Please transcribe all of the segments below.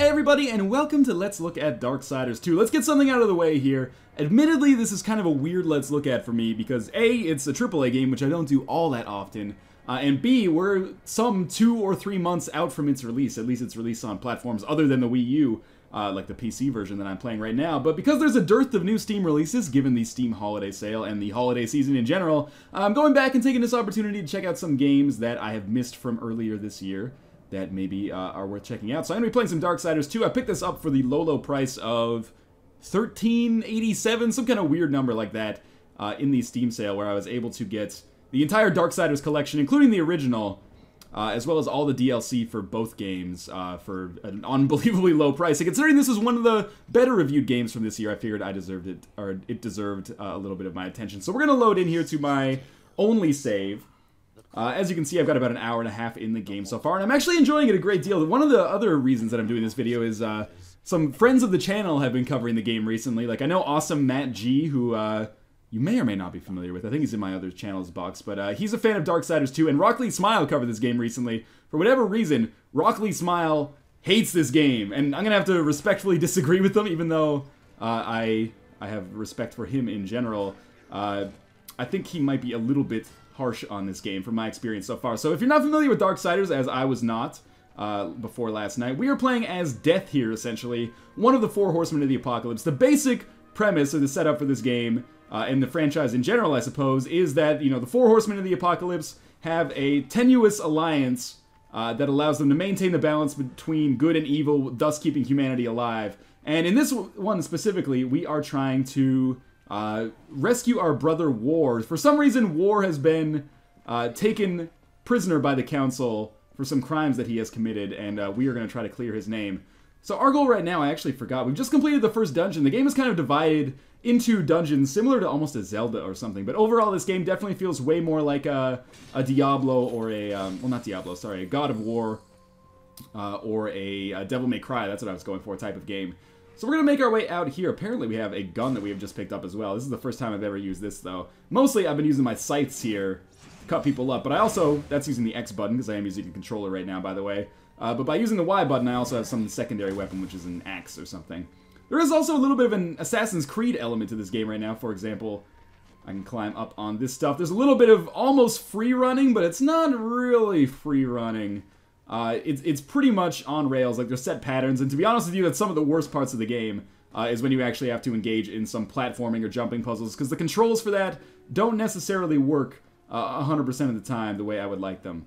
Hey everybody, and welcome to Let's Look at Darksiders 2. Let's get something out of the way here. Admittedly, this is kind of a weird Let's Look at for me because A, it's a AAA game, which I don't do all that often, and B, we're some 2 or 3 months out from its release. At least it's released on platforms other than the Wii U, like the PC version that I'm playing right now. But because there's a dearth of new Steam releases, given the Steam holiday sale and the holiday season in general, I'm going back and taking this opportunity to check out some games that I have missed from earlier this year that maybe are worth checking out. So I'm going to be playing some Darksiders 2. I picked this up for the low price of $13.87, some kind of weird number like that, in the Steam sale, where I was able to get the entire Darksiders collection, including the original, as well as all the DLC for both games, for an unbelievably low price. And considering this is one of the better reviewed games from this year, I figured I deserved it, or it deserved a little bit of my attention. So we're going to load in here to my only save. As you can see, I've got about an hour and a half in the game so far, and I'm actually enjoying it a great deal. One of the other reasons that I'm doing this video is some friends of the channel have been covering the game recently. Like, I know Awesome Matt G, who you may or may not be familiar with. I think he's in my other channel's box, but he's a fan of Darksiders 2, and Rockley Smile covered this game recently. For whatever reason, Rockley Smile hates this game, and I'm going to have to respectfully disagree with them, even though I have respect for him in general. I think he might be a little bit harsh on this game from my experience so far. So if you're not familiar with Darksiders, as I was not before last night, we are playing as Death here, essentially. One of the 4 Horsemen of the Apocalypse. The basic premise of the setup for this game, and the franchise in general, I suppose, is that, you know, the 4 Horsemen of the Apocalypse have a tenuous alliance that allows them to maintain the balance between good and evil, thus keeping humanity alive. And in this one specifically, we are trying to rescue our brother War. For some reason, War has been taken prisoner by the Council for some crimes that he has committed, and we are going to try to clear his name. So our goal right now, I actually forgot, we've just completed the first dungeon. The game is kind of divided into dungeons, similar to almost a Zelda or something, but overall this game definitely feels way more like a Diablo or a, well, not Diablo, sorry, a God of War or a Devil May Cry, that's what I was going for, type of game. So we're going to make our way out here. Apparently we have a gun that we have just picked up as well. This is the first time I've ever used this, though. Mostly I've been using my sights here to cut people up, but I also, that's using the X button, because I am using a controller right now, by the way. But by using the Y button, I also have some secondary weapon, which is an axe or something. There is also a little bit of an Assassin's Creed element to this game right now. For example, I can climb up on this stuff. There's a little bit of almost free running, but it's not really free running. It's pretty much on rails, like there's set patterns, and to be honest with you, that's some of the worst parts of the game, is when you actually have to engage in some platforming or jumping puzzles, because the controls for that don't necessarily work 100% of the time the way I would like them.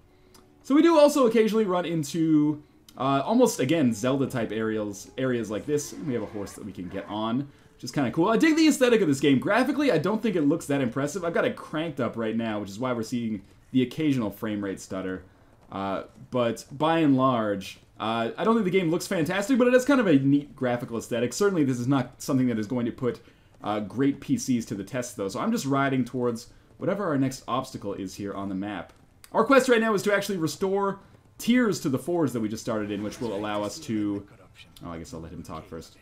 So we do also occasionally run into almost, again, Zelda-type areas like this. We have a horse that we can get on, which is kind of cool. I dig the aesthetic of this game. Graphically, I don't think it looks that impressive. I've got it cranked up right now, which is why we're seeing the occasional frame rate stutter. But by and large, I don't think the game looks fantastic, but it has kind of a neat graphical aesthetic. Certainly this is not something that is going to put great PCs to the test, though. So I'm just riding towards whatever our next obstacle is here on the map. Our quest right now is to actually restore tiers to the forge that we just started in, which will allow us to... Oh, I guess I'll let him talk first.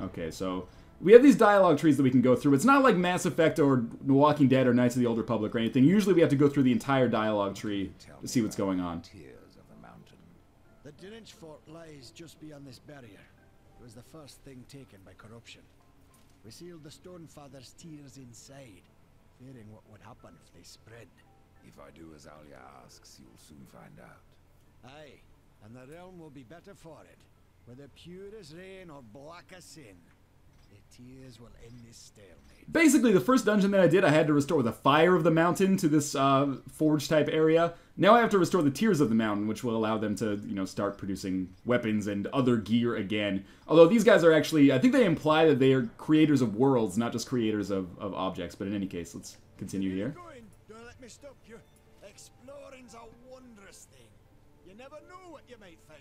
Okay, so we have these dialogue trees that we can go through. It's not like Mass Effect or The Walking Dead or Knights of the Old Republic or anything. Usually we have to go through the entire dialogue tree to see what's going on. The Dinich fort lies just beyond this barrier. It was the first thing taken by corruption. We sealed the Stonefather's tears inside, fearing what would happen if they spread. If I do as Alia asks, you'll soon find out. Aye, and the realm will be better for it, whether pure as rain or black as sin. The tears will end this stalemate. Basically, the first dungeon that I did, I had to restore the fire of the mountain to this forge-type area. Now I have to restore the tears of the mountain, which will allow them to, you know, start producing weapons and other gear again. Although these guys are actually, I think they imply that they are creators of worlds, not just creators of objects. But in any case, let's continue here. Don't let me stop you. Exploring's a wondrous thing. You never know what you might find.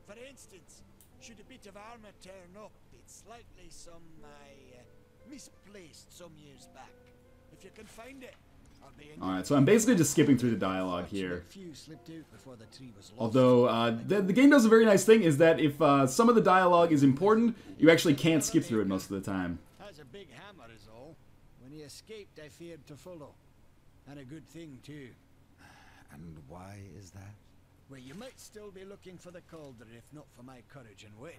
For instance, should a bit of armor turn up, it's likely some misplaced some years back. If you can find it, I'll be in. Alright, so I'm basically just skipping through the dialogue here. Although, the game does a very nice thing, is that if some of the dialogue is important, you actually can't skip through it most of the time. That's a big hammer is all. When he escaped, I feared to follow. And a good thing, too. And why is that? where you might still be looking for the cauldron if not for my courage and wit.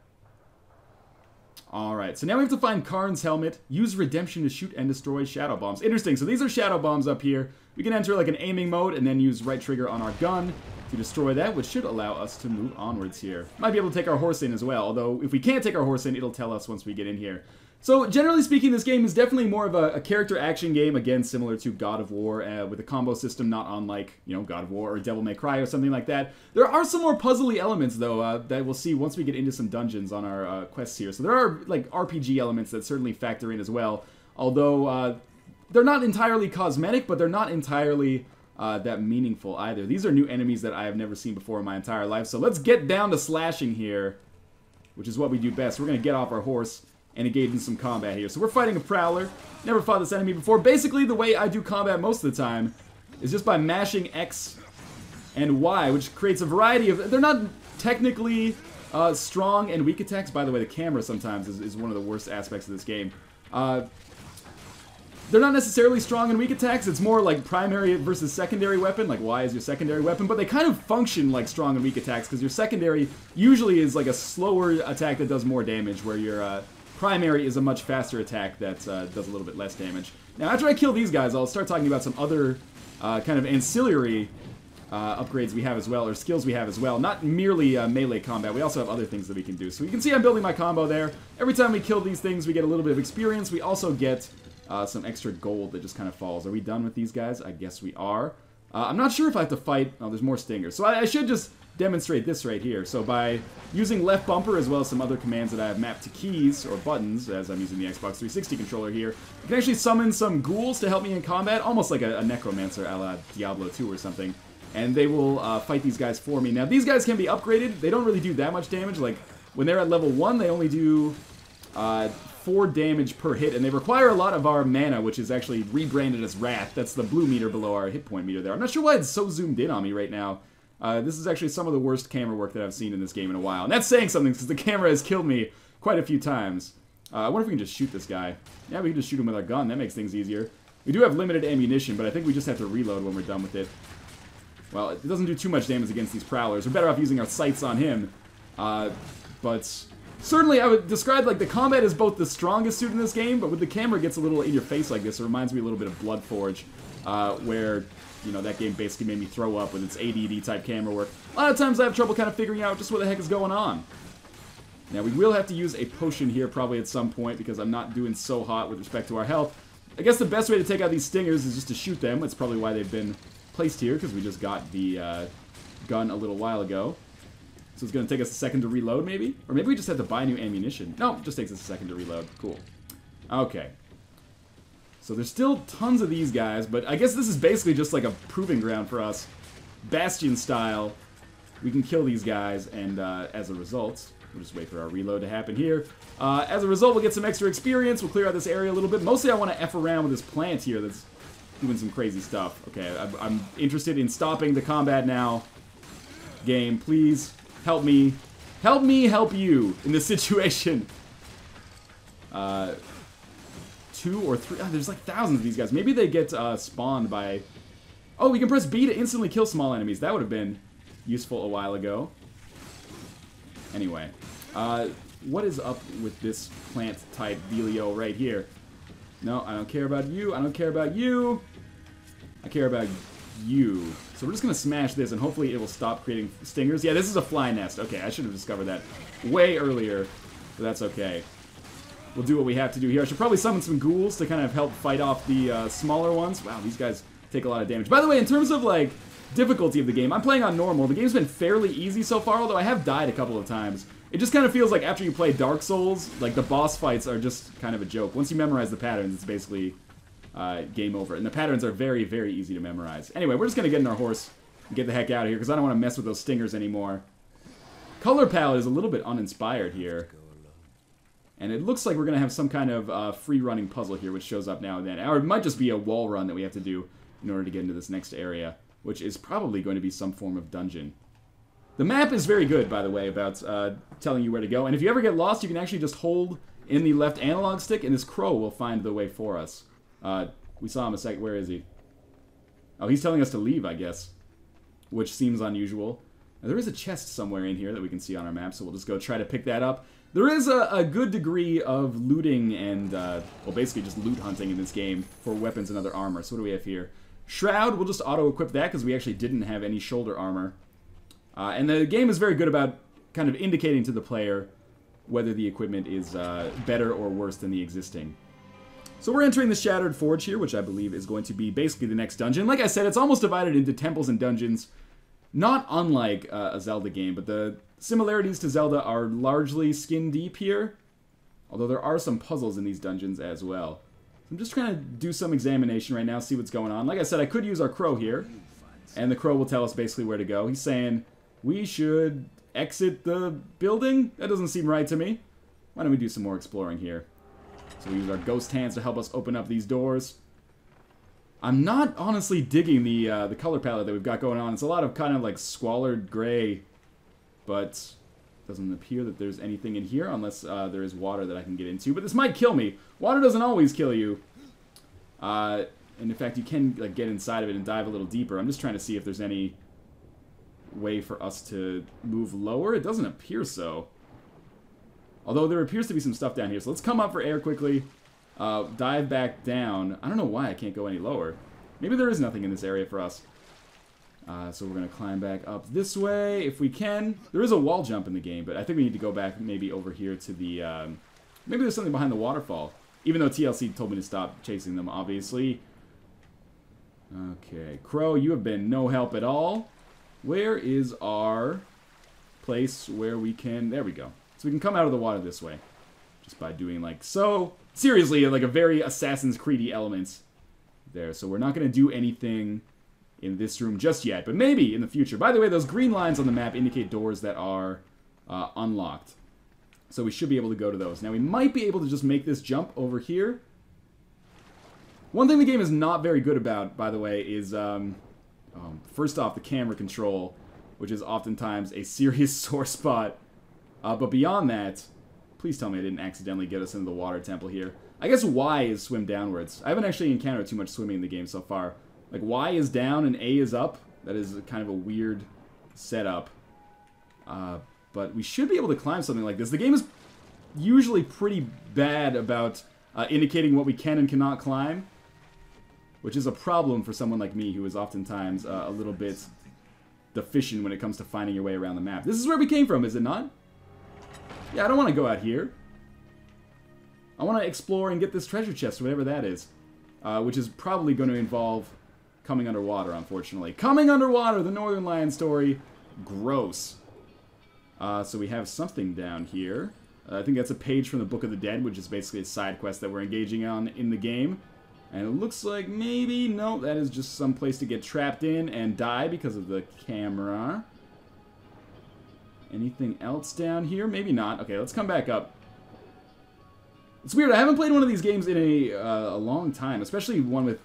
Alright, so now we have to find Karn's helmet, use redemption to shoot and destroy shadow bombs. Interesting, so these are shadow bombs up here. We can enter like an aiming mode and then use right trigger on our gun to destroy that, which should allow us to move onwards here. Might be able to take our horse in as well, although if we can't take our horse in, it'll tell us once we get in here. So generally speaking, this game is definitely more of a character action game, again similar to God of War, with a combo system not unlike, you know, God of War or Devil May Cry or something like that. There are some more puzzly elements though that we'll see once we get into some dungeons on our quests here. So there are like RPG elements that certainly factor in as well, although they're not entirely cosmetic, but they're not entirely that meaningful either. These are new enemies that I have never seen before in my entire life. So let's get down to slashing here, which is what we do best. We're going to get off our horse and engage in some combat here. So we're fighting a Prowler. Never fought this enemy before. Basically, the way I do combat most of the time is just by mashing X and Y, which creates a variety of... They're not technically strong and weak attacks. By the way, the camera sometimes is one of the worst aspects of this game. They're not necessarily strong and weak attacks. It's more like primary versus secondary weapon. Like Y is your secondary weapon. But they kind of function like strong and weak attacks because your secondary usually is like a slower attack that does more damage, where your... primary is a much faster attack that does a little bit less damage. Now, after I kill these guys, I'll start talking about some other kind of ancillary upgrades we have as well, or skills we have as well. Not merely melee combat, we also have other things that we can do. So you can see I'm building my combo there. Every time we kill these things, we get a little bit of experience. We also get some extra gold that just kind of falls. Are we done with these guys? I guess we are. I'm not sure if I have to fight... Oh, there's more stingers. So I should just demonstrate this right here. So by using left bumper as well as some other commands that I have mapped to keys or buttons, as I'm using the Xbox 360 controller here, I can actually summon some ghouls to help me in combat, almost like a necromancer a la Diablo 2 or something, and they will fight these guys for me. Now these guys can be upgraded. They don't really do that much damage. Like when they're at level 1, they only do 4 damage per hit, and they require a lot of our mana, which is actually rebranded as Wrath. That's the blue meter below our hit point meter there. I'm not sure why it's so zoomed in on me right now. This is actually some of the worst camera work that I've seen in this game in a while. And that's saying something, because the camera has killed me quite a few times. I wonder if we can just shoot this guy. Yeah, we can just shoot him with our gun. That makes things easier. We do have limited ammunition, but I think we just have to reload when we're done with it. Well, it doesn't do too much damage against these Prowlers. We're better off using our sights on him. But certainly I would describe like the combat is both the strongest suit in this game, but when the camera gets a little in your face like this, it reminds me a little bit of Bloodforge, where... You know, that game basically made me throw up with its ADD-type camera work. A lot of times I have trouble kind of figuring out just what the heck is going on. Now, we will have to use a potion here probably at some point because I'm not doing so hot with respect to our health. I guess the best way to take out these stingers is just to shoot them. That's probably why they've been placed here, because we just got the gun a little while ago. So it's going to take us a second to reload, maybe? Or maybe we just have to buy new ammunition. No, it just takes us a second to reload. Cool. Okay. So there's still tons of these guys, but I guess this is basically just like a proving ground for us. Bastion style. We can kill these guys, and as a result, we'll just wait for our reload to happen here. As a result, we'll get some extra experience. We'll clear out this area a little bit. Mostly I want to F around with this plant here that's doing some crazy stuff. Okay, I'm interested in stopping the combat now. Game, please help me. Help me help you in this situation. 2 or 3. Oh, there's like thousands of these guys. Maybe they get spawned by... Oh, we can press B to instantly kill small enemies. That would have been useful a while ago. Anyway, what is up with this plant-type dealio right here? No, I don't care about you. I don't care about you. I care about you. So we're just going to smash this, and hopefully it will stop creating stingers. Yeah, this is a fly nest. Okay, I should have discovered that way earlier, but that's okay. We'll do what we have to do here. I should probably summon some ghouls to kind of help fight off the smaller ones. Wow, these guys take a lot of damage. By the way, in terms of, like, difficulty of the game, I'm playing on normal. The game's been fairly easy so far, although I have died a couple of times. It just kind of feels like after you play Dark Souls, like, the boss fights are just kind of a joke. Once you memorize the patterns, it's basically game over. And the patterns are very, very easy to memorize. Anyway, we're just going to get in our horse and get the heck out of here, because I don't want to mess with those stingers anymore. Color palette is a little bit uninspired here. And it looks like we're going to have some kind of free-running puzzle here, which shows up now and then. Or it might just be a wall run that we have to do in order to get into this next area, which is probably going to be some form of dungeon. The map is very good, by the way, about telling you where to go. And if you ever get lost, you can actually just hold in the left analog stick, and this crow will find the way for us. We saw him a sec. Where is he? Oh, he's telling us to leave, I guess, which seems unusual. Now, there is a chest somewhere in here that we can see on our map, so we'll just go try to pick that up. There is a good degree of looting and, well, basically just loot hunting in this game for weapons and other armor. So what do we have here? Shroud, we'll just auto-equip that because we actually didn't have any shoulder armor. And the game is very good about kind of indicating to the player whether the equipment is better or worse than the existing. So we're entering the Shattered Forge here, which I believe is going to be basically the next dungeon. Like I said, it's almost divided into temples and dungeons, not unlike a Zelda game, but the similarities to Zelda are largely skin deep here, although there are some puzzles in these dungeons as well. I'm just trying to do some examination right now, see what's going on. Like I said, I could use our crow here, and the crow will tell us basically where to go. He's saying we should exit the building? That doesn't seem right to me. Why don't we do some more exploring here? So we use our ghost hands to help us open up these doors. I'm not honestly digging the color palette that we've got going on. It's a lot of kind of like squalid gray, but it doesn't appear that there's anything in here unless there is water that I can get into. But this might kill me. Water doesn't always kill you. And in fact, you can like get inside of it and dive a little deeper. I'm just trying to see if there's any way for us to move lower. It doesn't appear so. Although there appears to be some stuff down here. So let's come up for air quickly. Dive back down. I don't know why I can't go any lower. Maybe there is nothing in this area for us. So we're going to climb back up this way if we can. There is a wall jump in the game, but I think we need to go back maybe over here to the... maybe there's something behind the waterfall. Even though TLC told me to stop chasing them, obviously. Okay, Crow, you have been no help at all. Where is our place where we can... There we go. So we can come out of the water this way. Just by doing like so. Seriously, like a very Assassin's Creed-y elements there. So we're not going to do anything in this room just yet, but maybe in the future. By the way, those green lines on the map indicate doors that are unlocked. So we should be able to go to those. Now we might be able to just make this jump over here. One thing the game is not very good about, by the way, is first off, the camera control, which is oftentimes a serious sore spot. But beyond that, please tell me I didn't accidentally get us into the water temple here. I guess Y is swim downwards. I haven't actually encountered too much swimming in the game so far. Like, Y is down and A is up. That is kind of a weird setup. But we should be able to climb something like this. The game is usually pretty bad about indicating what we can and cannot climb, which is a problem for someone like me who is oftentimes a little bit deficient when it comes to finding your way around the map. This is where we came from, is it not? Yeah, I don't want to go out here. I want to explore and get this treasure chest, whatever that is. Which is probably going to involve coming underwater, unfortunately. Coming underwater, the Northernlion story. Gross. So we have something down here. I think that's a page from the Book of the Dead, which is basically a side quest that we're engaging on in the game. And it looks like maybe, no, that is just some place to get trapped in and die because of the camera. Anything else down here? Maybe not. Okay, let's come back up. It's weird, I haven't played one of these games in a long time, especially one with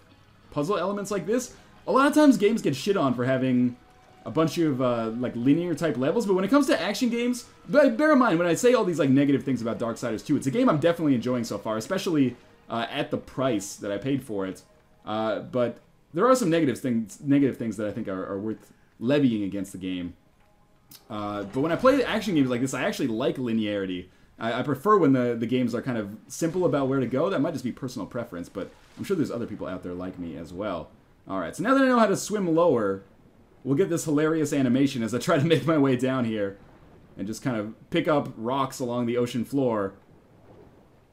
puzzle elements like this. A lot of times games get shit on for having a bunch of like linear type levels, but when it comes to action games, bear in mind when I say all these like negative things about Darksiders 2, it's a game I'm definitely enjoying so far, especially at the price that I paid for it. But there are some negative things that I think are worth levying against the game. But when I play action games like this, I actually like linearity. I prefer when the games are kind of simple about where to go. That might just be personal preference, but I'm sure there's other people out there like me as well. Alright, so now that I know how to swim lower, we'll get this hilarious animation as I try to make my way down here and just kind of pick up rocks along the ocean floor.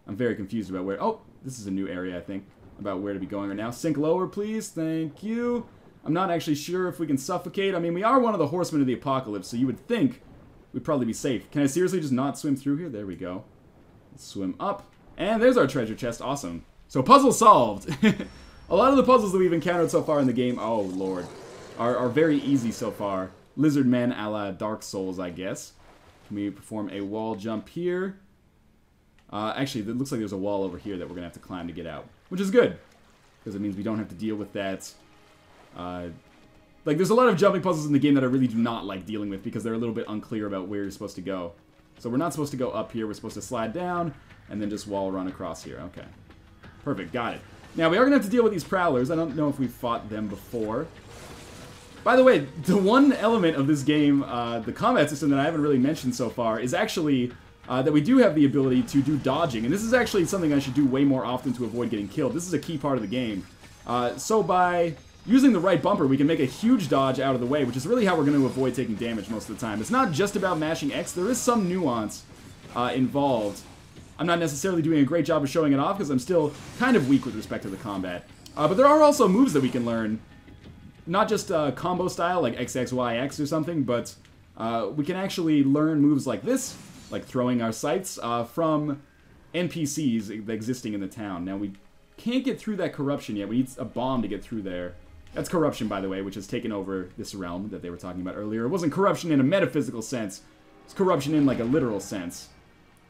I'm very confused about where... Oh, this is a new area, I think, about where to be going right now. Sink lower, please. Thank you. I'm not actually sure if we can suffocate. I mean, we are one of the horsemen of the apocalypse, so you would think we'd probably be safe. Can I seriously just not swim through here? There we go. Let's swim up. And there's our treasure chest. Awesome. So puzzle solved. A lot of the puzzles that we've encountered so far in the game, oh lord, are very easy so far. Lizard men a la Dark Souls, I guess. Can we perform a wall jump here? Actually, it looks like there's a wall over here that we're going to have to climb to get out. Which is good, because it means we don't have to deal with that. Like, there's a lot of jumping puzzles in the game that I really do not like dealing with because they're a little bit unclear about where you're supposed to go. So we're not supposed to go up here. We're supposed to slide down and then just wall run across here. Okay. Perfect. Got it. Now, we are going to have to deal with these prowlers. I don't know if we've fought them before. By the way, the one element of this game, the combat system that I haven't really mentioned so far, is actually that we do have the ability to do dodging. And this is actually something I should do way more often to avoid getting killed. This is a key part of the game. So by using the right bumper, we can make a huge dodge out of the way, which is really how we're going to avoid taking damage most of the time. It's not just about mashing X. There is some nuance involved. I'm not necessarily doing a great job of showing it off because I'm still kind of weak with respect to the combat. But there are also moves that we can learn. Not just combo style, like XXYX or something, but we can actually learn moves like this, like throwing our sights, from NPCs existing in the town. Now, we can't get through that corruption yet. We need a bomb to get through there. That's corruption, by the way, which has taken over this realm that they were talking about earlier. It wasn't corruption in a metaphysical sense. It's corruption in, like, a literal sense.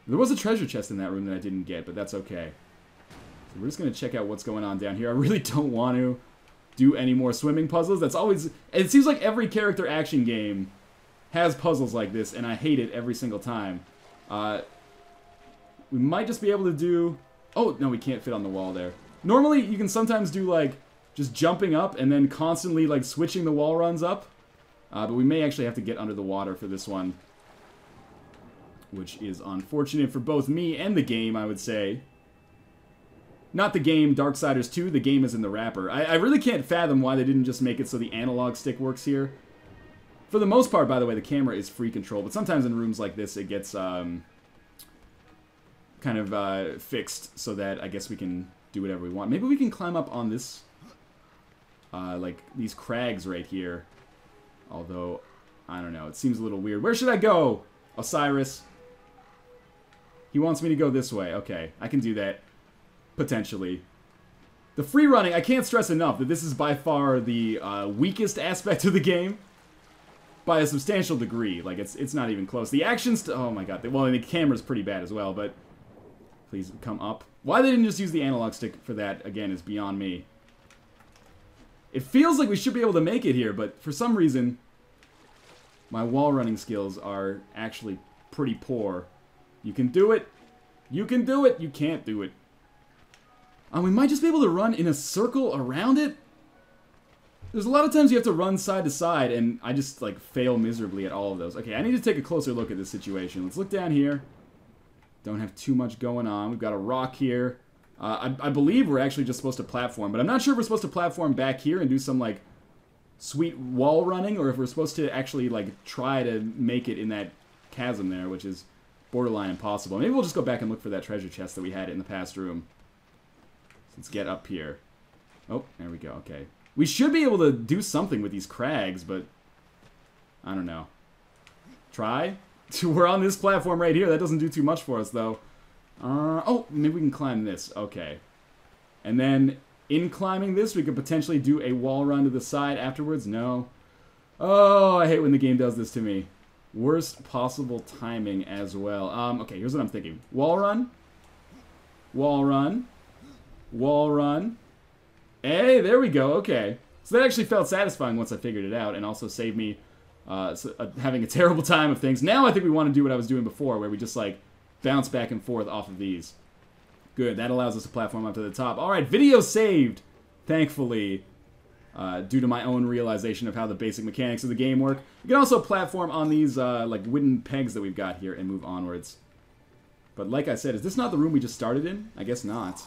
There was a treasure chest in that room that I didn't get, but that's okay. So we're just going to check out what's going on down here. I really don't want to do any more swimming puzzles. That's always... It seems like every character action game has puzzles like this, and I hate it every single time. We might just be able to do... Oh, no, we can't fit on the wall there. Normally, you can sometimes do, like, just jumping up and then constantly, like, switching the wall runs up. But we may actually have to get under the water for this one, which is unfortunate for both me and the game, I would say. Not the game, Darksiders 2, the game is in the wrapper. I really can't fathom why they didn't just make it so the analog stick works here. For the most part, by the way, the camera is free control, but sometimes in rooms like this it gets kind of fixed so that I guess we can do whatever we want. Maybe we can climb up on this, like these crags right here. Although, I don't know, it seems a little weird. Where should I go, Osiris? He wants me to go this way. Okay, I can do that. Potentially. The free running, I can't stress enough that this is by far the weakest aspect of the game. By a substantial degree. Like, it's not even close. The actions, oh my god. Well, and the camera's pretty bad as well, but please come up. Why they didn't just use the analog stick for that, again, is beyond me. It feels like we should be able to make it here, but for some reason, my wall running skills are actually pretty poor. You can do it. You can do it. You can't do it. We might just be able to run in a circle around it. There's a lot of times you have to run side to side, and I just, like, fail miserably at all of those. Okay, I need to take a closer look at this situation. Let's look down here. Don't have too much going on. We've got a rock here. I believe we're actually just supposed to platform, but I'm not sure if we're supposed to platform back here and do some, like, sweet wall running, or if we're supposed to actually, like, try to make it in that chasm there, which is borderline impossible. Maybe we'll just go back and look for that treasure chest that we had in the past room. Let's get up here. Oh, there we go. Okay. We should be able to do something with these crags, but I don't know. Try? We're on this platform right here. That doesn't do too much for us, though. Oh, maybe we can climb this. Okay. And then, in climbing this, we could potentially do a wall run to the side afterwards. No. Oh, I hate when the game does this to me. Worst possible timing as well. Okay, here's what I'm thinking. Wall run. Wall run. Wall run. Hey, there we go. Okay. So that actually felt satisfying once I figured it out, and also saved me having a terrible time of things. Now I think we want to do what I was doing before, where we just, like, bounce back and forth off of these. Good. That allows us to platform up to the top. All right, video saved, thankfully, due to my own realization of how the basic mechanics of the game work. You can also platform on these, like, wooden pegs that we've got here and move onwards. But like I said, is this not the room we just started in? I guess not.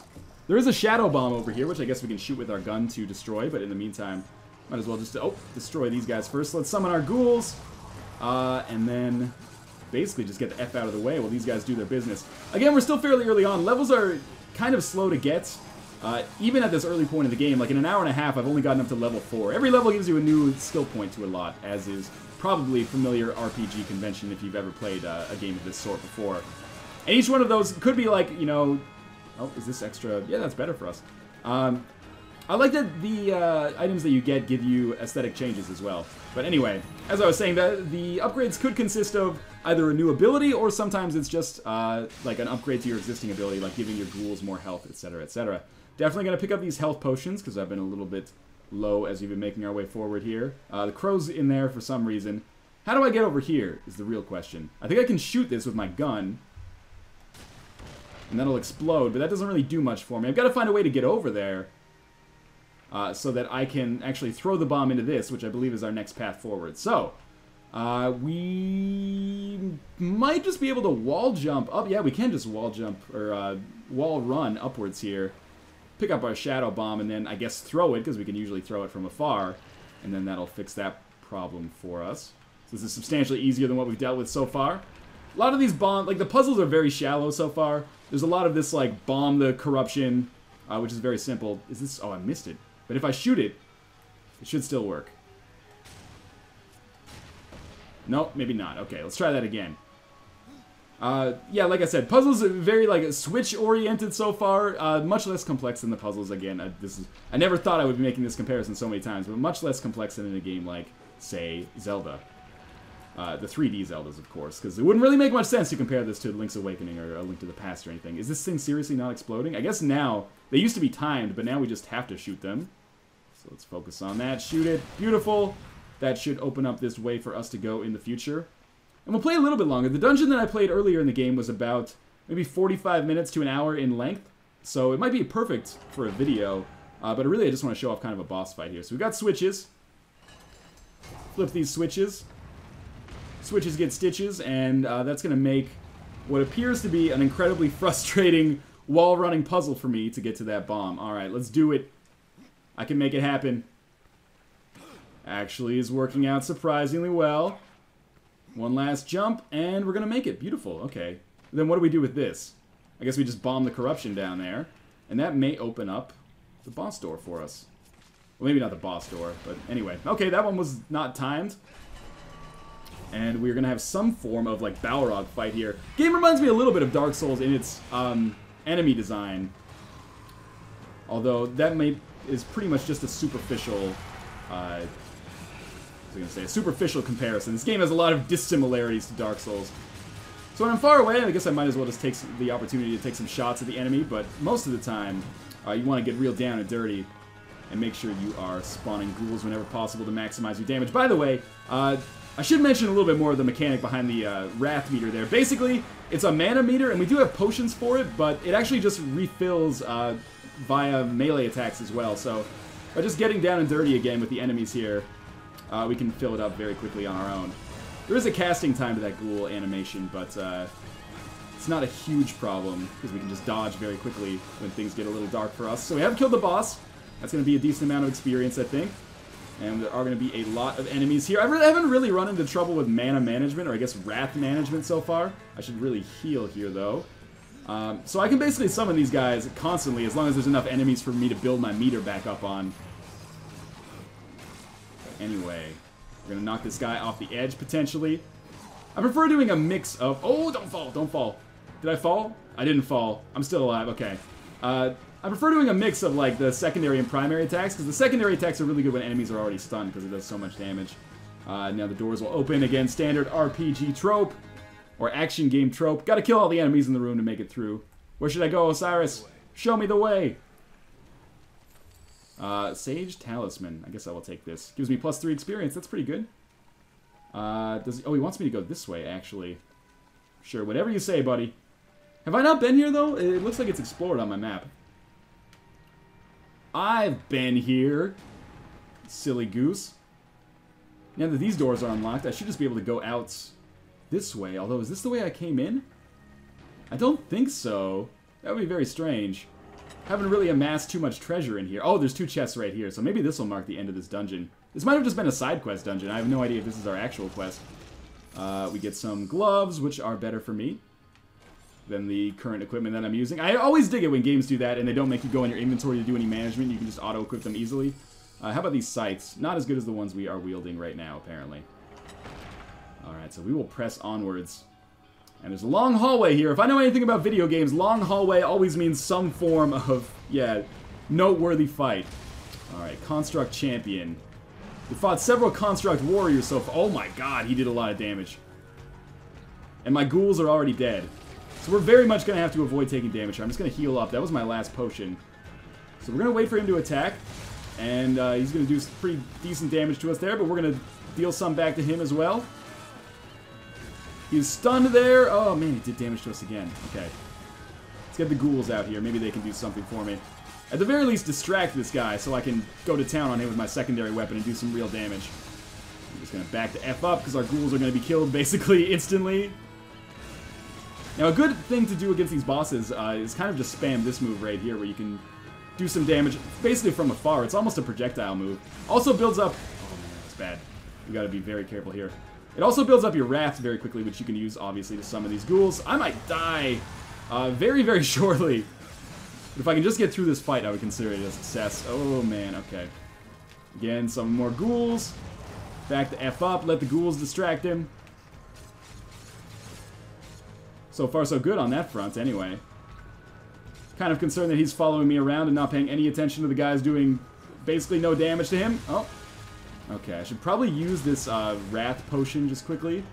There is a shadow bomb over here, which I guess we can shoot with our gun to destroy, but in the meantime, might as well just, destroy these guys first. Let's summon our ghouls, and then basically just get the F out of the way while these guys do their business. Again, we're still fairly early on. Levels are kind of slow to get, even at this early point in the game. Like, in an hour and a half, I've only gotten up to level 4. Every level gives you a new skill point to a lot, as is probably familiar RPG convention if you've ever played a game of this sort before. And each one of those could be like, you know... Oh, is this extra? Yeah, that's better for us. I like that the items that you get give you aesthetic changes as well. But anyway, as I was saying, the upgrades could consist of either a new ability, or sometimes it's just like an upgrade to your existing ability, like giving your ghouls more health, etc., etc. Definitely going to pick up these health potions, because I've been a little bit low as we've been making our way forward here. The crow's in there for some reason. How do I get over here is the real question. I think I can shoot this with my gun, and that'll explode, but that doesn't really do much for me. I've got to find a way to get over there. so that I can actually throw the bomb into this, which I believe is our next path forward. So, we might just be able to wall jump up. Yeah, we can just wall jump, or wall run upwards here. Pick up our shadow bomb, and then I guess throw it, because we can usually throw it from afar. And then that'll fix that problem for us. So this is substantially easier than what we've dealt with so far. A lot of these bomb, like the puzzles are very shallow so far. There's a lot of this like bomb the corruption, which is very simple. Is this, oh I missed it. But if I shoot it, it should still work. Nope, maybe not. Okay, let's try that again. Yeah, like I said, puzzles are very like Switch-oriented so far. Much less complex than the puzzles. Again, I never thought I would be making this comparison so many times, but much less complex than in a game like, say, Zelda. The 3D Zeldas, of course, because it wouldn't really make much sense to compare this to Link's Awakening or A Link to the Past or anything. Is this thing seriously not exploding? I guess now, they used to be timed, but now we just have to shoot them. So let's focus on that. Shoot it. Beautiful. That should open up this way for us to go in the future. And we'll play a little bit longer. The dungeon that I played earlier in the game was about maybe 45 minutes to an hour in length. So it might be perfect for a video. But really I just want to show off kind of a boss fight here. So we've got switches. Flip these switches. Switches get stitches, and that's going to make what appears to be an incredibly frustrating wall-running puzzle for me to get to that bomb. Alright, let's do it. I can make it happen. Actually is working out surprisingly well. One last jump, and we're going to make it. Beautiful. Okay. Then what do we do with this? I guess we just bomb the corruption down there, and that may open up the boss door for us. Well, maybe not the boss door, but anyway. Okay, that one was not timed. And we're going to have some form of, like, Balrog fight here. Game reminds me a little bit of Dark Souls in its enemy design. Although, that is pretty much just a superficial, I was going to say, a superficial comparison. This game has a lot of dissimilarities to Dark Souls. So when I'm far away, I guess I might as well just take the opportunity to take some shots at the enemy, but most of the time, you want to get real down and dirty and make sure you are spawning ghouls whenever possible to maximize your damage. By the way, I should mention a little bit more of the mechanic behind the wrath meter there. Basically, it's a mana meter, and we do have potions for it, but it actually just refills via melee attacks as well. So by just getting down and dirty again with the enemies here, we can fill it up very quickly on our own. There is a casting time to that ghoul animation, but it's not a huge problem, because we can just dodge very quickly when things get a little dark for us. So we have killed the boss. That's going to be a decent amount of experience, I think. And there are going to be a lot of enemies here. I haven't really run into trouble with mana management, or I guess wrath management so far. I should really heal here, though. So I can basically summon these guys constantly, as long as there's enough enemies for me to build my meter back up on. Anyway, we're going to knock this guy off the edge, potentially. I prefer doing a mix of... Oh, don't fall, don't fall. Did I fall? I didn't fall. I'm still alive, okay. I prefer doing a mix of like the secondary and primary attacks, because the secondary attacks are really good when enemies are already stunned, because it does so much damage. Now the doors will open. Again, standard RPG trope, or action game trope. Gotta kill all the enemies in the room to make it through. Where should I go, Osiris? Show me the way! Sage Talisman. I guess I will take this. Gives me +3 experience. That's pretty good. Oh, he wants me to go this way, actually. Sure, whatever you say, buddy. Have I not been here, though? It looks like it's explored on my map. I've been here, silly goose. Now that these doors are unlocked, I should just be able to go out this way. Although, is this the way I came in? I don't think so. That would be very strange. Haven't really amassed too much treasure in here. Oh, there's 2 chests right here, so maybe this will mark the end of this dungeon. This might have just been a side quest dungeon. I have no idea if this is our actual quest. We get some gloves, which are better for me than the current equipment that I'm using. I always dig it when games do that and they don't make you go in your inventory to do any management. You can just auto-equip them easily. How about these sights? Not as good as the ones we are wielding right now, apparently. Alright, so we will press onwards. And there's a long hallway here. If I know anything about video games, long hallway always means some form of, yeah, noteworthy fight. Alright, Construct Champion. We fought several Construct Warriors so far. Oh my god, he did a lot of damage. And my ghouls are already dead. So we're very much going to have to avoid taking damage here. I'm just going to heal up. That was my last potion. So we're going to wait for him to attack. And he's going to do some pretty decent damage to us there, but we're going to deal some back to him as well. He's stunned there. Oh, man, he did damage to us again. Okay. Let's get the ghouls out here. Maybe they can do something for me. at the very least, distract this guy so I can go to town on him with my secondary weapon and do some real damage. I'm just going to back the F up because our ghouls are going to be killed basically instantly. Now, a good thing to do against these bosses is kind of just spam this move right here where you can do some damage basically from afar. It's almost a projectile move. Also builds up... Oh, man, that's bad. We got to be very careful here. It also builds up your wrath very quickly, which you can use, obviously, to summon these ghouls. I might die very, very shortly. But if I can just get through this fight, I would consider it a success. Oh, man, okay. Again, some more ghouls. Back the F up, let the ghouls distract him. So far, so good on that front, anyway. Kind of concerned that he's following me around and not paying any attention to the guys doing basically no damage to him. Oh. Okay, I should probably use this Wrath Potion just quickly.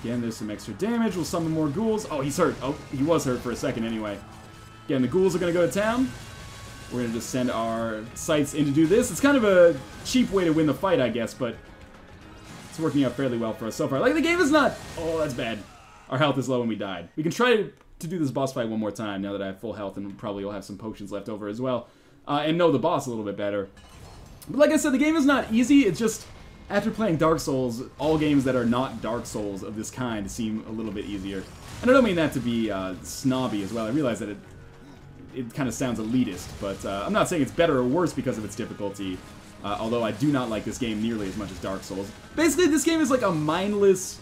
Again, there's some extra damage. We'll summon more ghouls. Oh, he's hurt. Oh, he was hurt for a second anyway. Again, the ghouls are going to go to town. We're going to just send our sights in to do this. It's kind of a cheap way to win the fight, I guess, but it's working out fairly well for us so far. Like, the game is not... Oh, that's bad. Our health is low and we died. We can try to do this boss fight one more time now that I have full health and probably will have some potions left over as well. And know the boss a little bit better. But like I said, the game is not easy. It's just, after playing Dark Souls, all games that are not Dark Souls of this kind seem a little bit easier. And I don't mean that to be snobby as well. I realize that it kind of sounds elitist, but I'm not saying it's better or worse because of its difficulty. Although I do not like this game nearly as much as Dark Souls. Basically, this game is like a mindless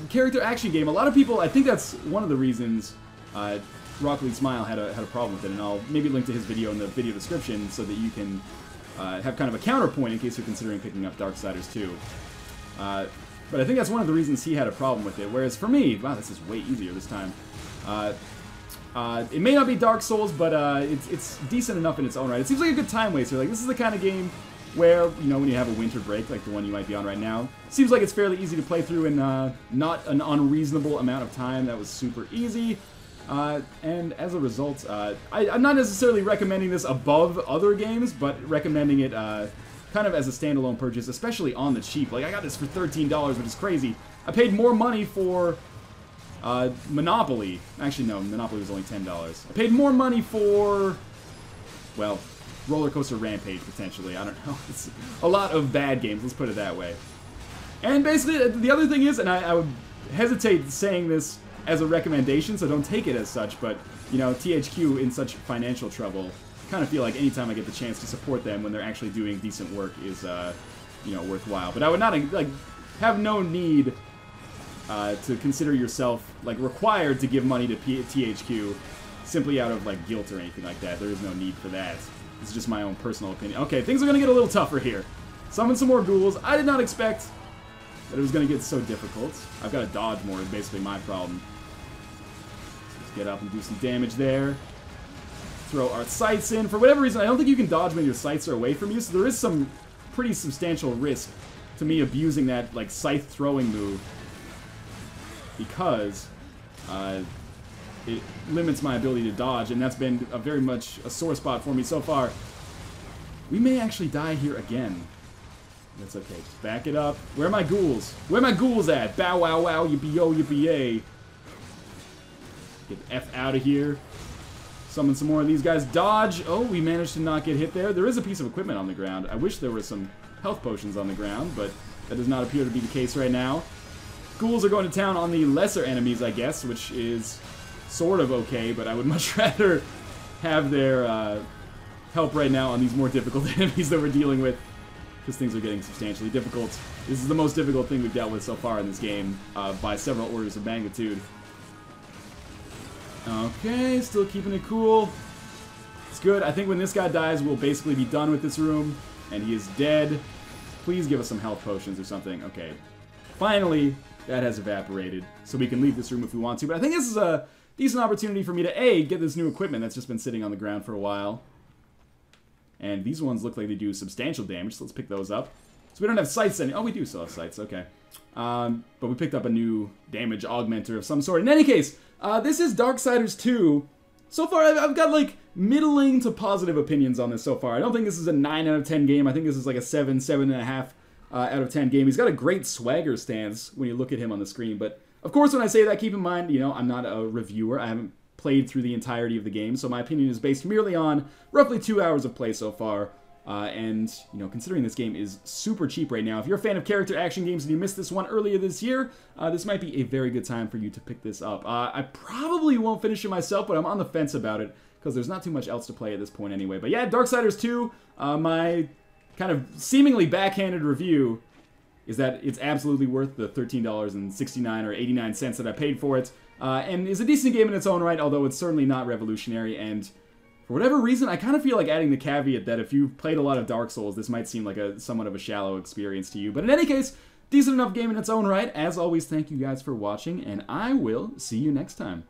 character action game. A lot of people, I think that's one of the reasons Rocklead Smile had a problem with it, and I'll maybe link to his video in the video description so that you can have kind of a counterpoint in case you're considering picking up Darksiders 2. But I think that's one of the reasons he had a problem with it, whereas for me, wow, this is way easier this time. It may not be Dark Souls, but it's decent enough in its own right. It seems like a good time waster. Like, this is the kind of game where, you know, when you have a winter break, like the one you might be on right now, it seems like it's fairly easy to play through in not an unreasonable amount of time. That was super easy. And as a result, I'm not necessarily recommending this above other games, but recommending it kind of as a standalone purchase, especially on the cheap. Like, I got this for $13, which is crazy. I paid more money for Monopoly. Actually, no, Monopoly was only $10. I paid more money for, well, Roller Coaster Rampage, potentially. I don't know. It's a lot of bad games, let's put it that way. And basically, the other thing is, and I would hesitate saying this as a recommendation, so don't take it as such, but, you know, THQ in such financial trouble, kind of feel like anytime I get the chance to support them when they're actually doing decent work is, you know, worthwhile. But I would not, like, have no need to consider yourself, like, required to give money to THQ simply out of, like, guilt or anything like that. There is no need for that. This is just my own personal opinion. Okay, things are going to get a little tougher here. Summon some more ghouls. I did not expect that it was going to get so difficult. I've got to dodge more is basically my problem. Let's get up and do some damage there. Throw our sights in. For whatever reason, I don't think you can dodge when your sights are away from you, so there is some pretty substantial risk to me abusing that, like, scythe throwing move because it limits my ability to dodge, and that's been very much a sore spot for me so far. We may actually die here again. That's okay. Just back it up. Where are my ghouls? Where are my ghouls at? Bow wow wow, yippee-yo, yippee-yay. Get the F out of here. Summon some more of these guys. Dodge. Oh, we managed to not get hit there. There is a piece of equipment on the ground. I wish there were some health potions on the ground, but that does not appear to be the case right now. Ghouls are going to town on the lesser enemies, I guess, which is sort of okay, but I would much rather have their help right now on these more difficult enemies that we're dealing with, because things are getting substantially difficult. This is the most difficult thing we've dealt with so far in this game, by several orders of magnitude. Okay, still keeping it cool. It's good. I think when this guy dies, we'll basically be done with this room, and he is dead. Please give us some health potions or something. Okay. Finally, that has evaporated, so we can leave this room if we want to, but I think this is a decent opportunity for me to, A, get this new equipment that's just been sitting on the ground for a while. And these ones look like they do substantial damage, so let's pick those up. So we don't have sights anymore. Oh, we do still have sights, okay. But we picked up a new damage augmenter of some sort. In any case, this is Darksiders 2. So far, I've got, like, middling to positive opinions on this so far. I don't think this is a 9 out of 10 game. I think this is like a 7, 7.5 out of 10 game. He's got a great swagger stance when you look at him on the screen. But, of course, when I say that, keep in mind, you know, I'm not a reviewer. I haven't played through the entirety of the game, so my opinion is based merely on roughly 2 hours of play so far. And, you know, considering this game is super cheap right now, if you're a fan of character action games and you missed this one earlier this year, this might be a very good time for you to pick this up. I probably won't finish it myself, but I'm on the fence about it, because there's not too much else to play at this point anyway. But yeah, Darksiders 2, my kind of seemingly backhanded review is that it's absolutely worth the $13.69 or 89 cents that I paid for it, and is a decent game in its own right, although it's certainly not revolutionary. And for whatever reason, I kind of feel like adding the caveat that if you've played a lot of Dark Souls, this might seem like somewhat of a shallow experience to you. But in any case, decent enough game in its own right. As always, thank you guys for watching, and I will see you next time.